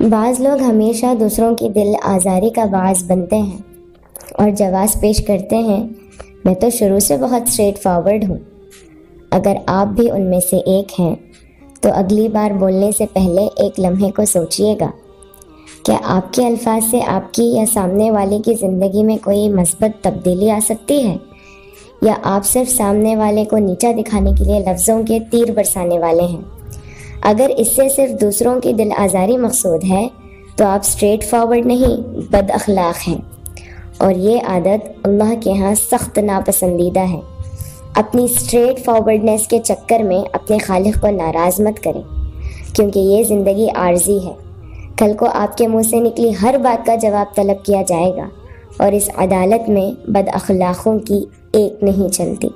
بعض لوگ ہمیشہ دوسروں کی دل آزاری کا باعث بنتے ہیں اور جواز پیش کرتے ہیں، میں تو شروع سے بہت اسٹریٹ فارورڈ ہوں۔ اگر آپ بھی ان میں سے ایک ہیں تو اگلی بار بولنے سے پہلے ایک لمحے کو سوچئے گا، کیا آپ کے الفاظ سے آپ کی یا سامنے والے کی زندگی میں کوئی مثبت تبدیلی آ سکتی ہے، یا آپ صرف سامنے والے کو نیچا دکھانے کے لیے لفظوں کے تیر برسانے والے ہیں۔ اگر اس سے صرف دوسروں کی دل آزاری مقصود ہے تو آپ اسٹریٹ فارورڈ نہیں، بد اخلاق ہیں، اور یہ عادت اللہ کے ہاں سخت ناپسندیدہ ہے۔ اپنی اسٹریٹ فارورڈنس کے چکر میں اپنے خالق کو ناراض مت کریں، کیونکہ یہ زندگی عارضی ہے۔ کل کو آپ کے منہ سے نکلی ہر بات کا جواب طلب کیا جائے گا، اور اس عدالت میں بد اخلاقوں کی ایک نہیں چلتی۔